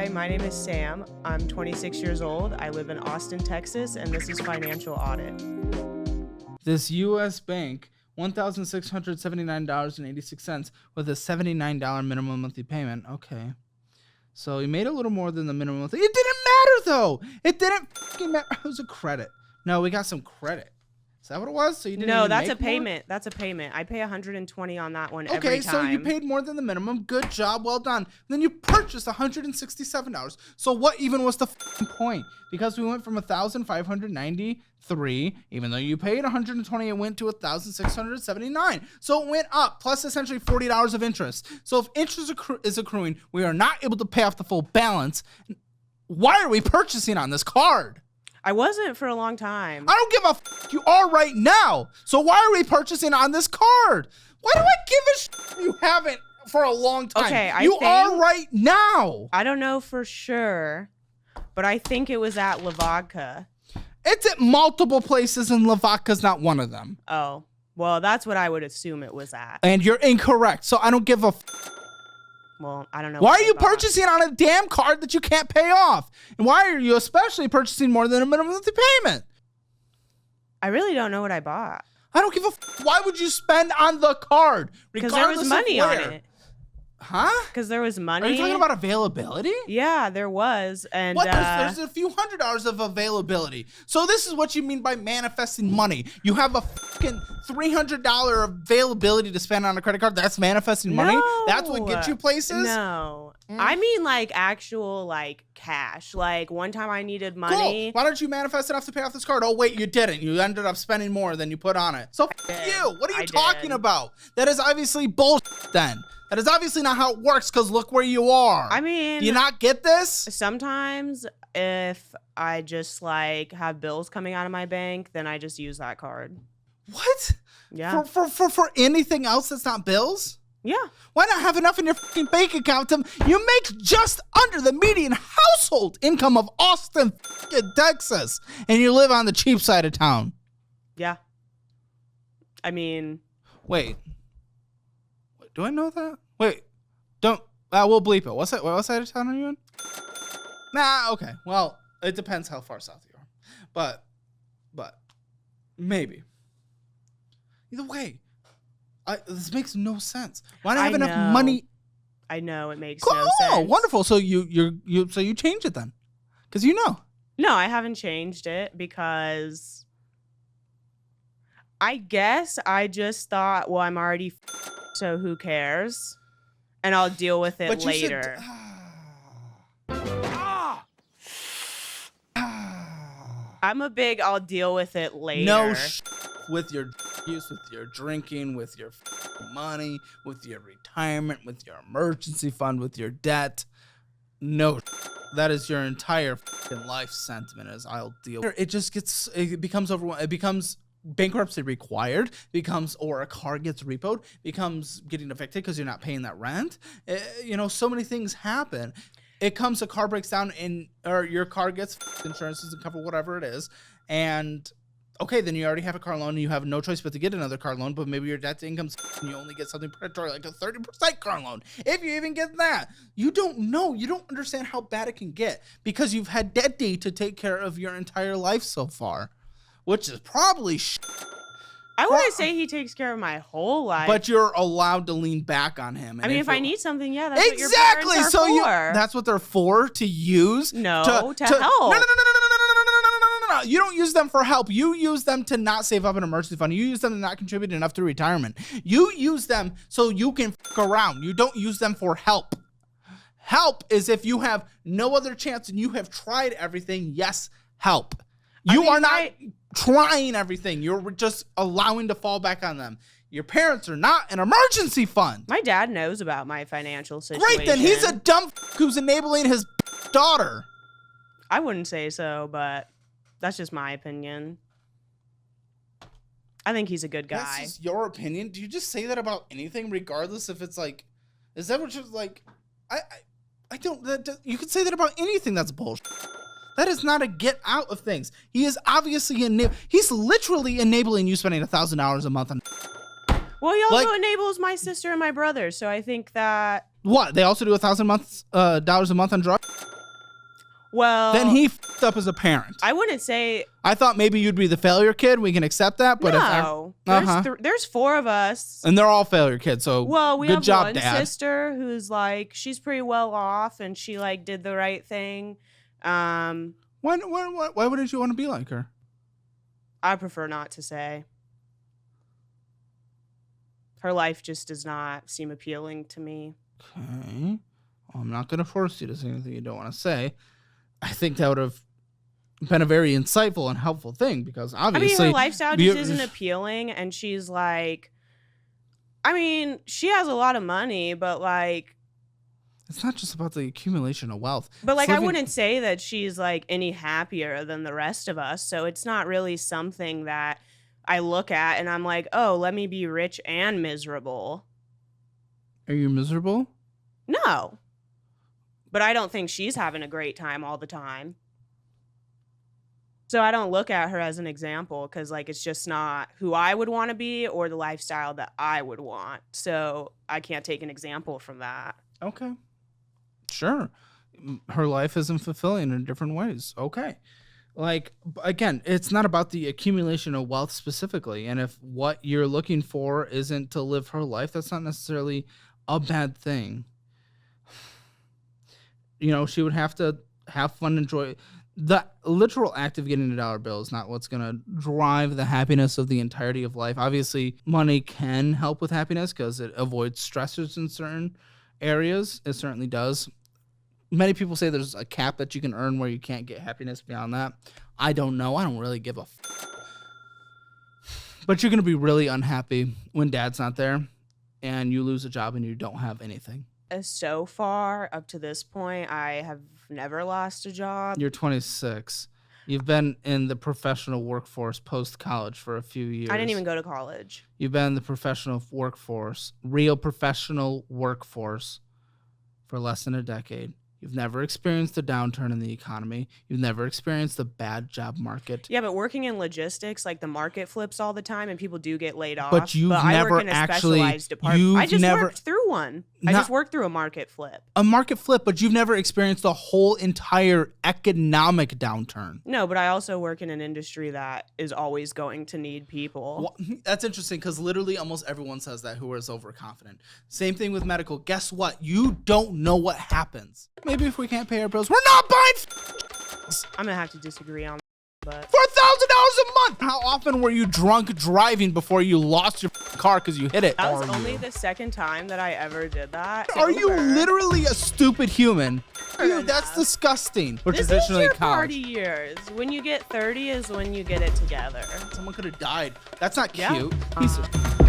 Hi, my name is Sam. I'm 26 years old. I live in Austin, Texas, and this is Financial Audit. This U.S. bank, $1,679.86 with a $79 minimum monthly payment. Okay. So you made a little more than the minimum monthly. It didn't matter, though. It didn't fucking matter. It was a credit. No, we got some credit. Is that what it was? So you didn't No, even that's make a payment. More? That's a payment. I pay $120 on that one every time. Okay, so you paid more than the minimum. Good job. Well done. Then you purchased $167. So what even was the point? Because we went from $1,593, even though you paid $120, it went to $1,679. So it went up, plus essentially $40 of interest. So if interest is accruing, we are not able to pay off the full balance. Why are we purchasing on this card? I wasn't for a long time. I don't give a f***. You are right now. So why are we purchasing on this card? Why do I give a shit if you haven't for a long time? Okay, you are right now. I don't know for sure, but I think it was at Lavadka. It's at multiple places, and Lavadka's not one of them. Oh, well, that's what I would assume it was at. And you're incorrect, so I don't give a f***. Well, I don't know. Why are you purchasing on a damn card that you can't pay off? And why are you especially purchasing more than a minimum monthly payment? I really don't know what I bought. I don't give a f***. Why would you spend on the card? Because there was money on it. Huh? Because there was money. Are you talking about availability? Yeah, there was. And what? There's a few $100s of availability. So this is what you mean by manifesting money. You have a fucking $300 availability to spend on a credit card. That's manifesting money? No. That's what gets you places? No. I mean like actual like cash. Like one time I needed money. Cool. Why don't you manifest enough to pay off this card? Oh, wait, you didn't. You ended up spending more than you put on it. So you. What are you talking about? That is obviously bullshit then. That is obviously not how it works, because look where you are. I mean, do you not get this? Sometimes if I just like have bills coming out of my bank, then I just use that card. What? Yeah. For anything else that's not bills? Yeah. Why not have enough in your fucking bank account to you make just under the median household income of Austin, Texas, and you live on the cheap side of town? Yeah. I mean, wait. Do I know that? Wait, don't. We'll bleep it. What side of town are you in? Nah, okay. Well, it depends how far south you are. But, maybe. Either way, this makes no sense. Why not have enough money? I know it makes no sense. Oh, wonderful. So you change it then, because you know. No, I haven't changed it because I guess I just thought, well, I'm already. So who cares? And I'll deal with it later. I'm a big I'll deal with it later. No with your use, with your drinking, with your money, with your retirement, with your emergency fund, with your debt. No, that is your entire life sentiment is I'll deal. It becomes overwhelming. It becomes bankruptcy required, or a car gets repoed, becomes getting evicted because you're not paying that rent. So many things happen. A car breaks down or your car gets insurance doesn't cover whatever it is. And okay, then you already have a car loan and you have no choice but to get another car loan, but maybe your debt to income and you only get something predatory like a 30% car loan. If you even get that, you don't know. You don't understand how bad it can get because you've had debt to take care of your entire life so far. Which is probably I wouldn't say he takes care of my whole life. But you're allowed to lean back on him. And if I need something, yeah, that's what your parents are for. That's what they're for, to use? No, to help. No. You don't use them for help. You use them to not save up an emergency fund. You use them to not contribute enough to retirement. You use them so you can fuck around. You don't use them for help. Help is if you have no other chance and you have tried everything. Yes, help. You are not trying everything. You're just allowing to fall back on them. Your parents are not an emergency fund. My dad knows about my financial situation. Great, then he's a dumb who's enabling his daughter. I wouldn't say so, but that's just my opinion. I think he's a good guy. That's just your opinion? Do you just say that about anything, regardless if it's like, is that what you're like? I don't, you could say that about anything that's bullshit. That is not a get out of things. He is obviously he's literally enabling you spending $1,000 a month on. Well, he also enables my sister and my brother, so I think that. What? They also do $1,000 a month on drugs? Well, then he f***ed up as a parent. I wouldn't say. I thought maybe you'd be the failure kid. We can accept that, but No, there's 4 of us, and they're all failure kids. So well, we good have job, one Dad. sister who's like she's pretty well off, and she like did the right thing. Why wouldn't you want to be like her? I prefer not to say. Her life just does not seem appealing to me. Okay. Well, I'm not going to force you to say anything you don't want to say. I think that would have been a very insightful and helpful thing because obviously... her lifestyle just isn't appealing, and she's like... she has a lot of money, but like... It's not just about the accumulation of wealth. But like, I wouldn't say that she's like any happier than the rest of us, so it's not really something that I look at and I'm like, oh, let me be rich and miserable. Are you miserable? No. But I don't think she's having a great time all the time. So I don't look at her as an example because like it's just not who I would want to be or the lifestyle that I would want. So I can't take an example from that. Okay. Sure. Her life isn't fulfilling in different ways. Okay. Like, again, it's not about the accumulation of wealth specifically. And if what you're looking for isn't to live her life, that's not necessarily a bad thing. You know, she would have to have fun, enjoy. The literal act of getting a dollar bill is not what's going to drive the happiness of the entirety of life. Obviously, money can help with happiness because it avoids stressors in certain areas. It certainly does. Many people say there's a cap that you can earn where you can't get happiness beyond that. I don't know. I don't really give a But you're going to be really unhappy when Dad's not there and you lose a job and you don't have anything. So far, up to this point, I have never lost a job. You're 26. You've been in the professional workforce post-college for a few years. I didn't even go to college. You've been in the professional workforce, real professional workforce, for less than a decade. You've never experienced a downturn in the economy. You've never experienced a bad job market. Yeah, but working in logistics, like the market flips all the time and people do get laid off. But you've never I work in a actually... specialized department. I just worked through one. I just worked through a market flip. A market flip, but you've never experienced a whole entire economic downturn. No, but I also work in an industry that is always going to need people. Well, that's interesting because literally almost everyone says that who is overconfident. Same thing with medical. Guess what? You don't know what happens. Maybe if we can't pay our bills, we're not buying. I'm gonna have to disagree on that. But for $1,000 a month. How often were you drunk driving before you lost your car because you hit it? That was only the second time that I ever did that. Are you literally a stupid human? Dude, that's disgusting. We're this is your party years. When you get 30 is when you get it together. Someone could have died. That's not cute. Yeah.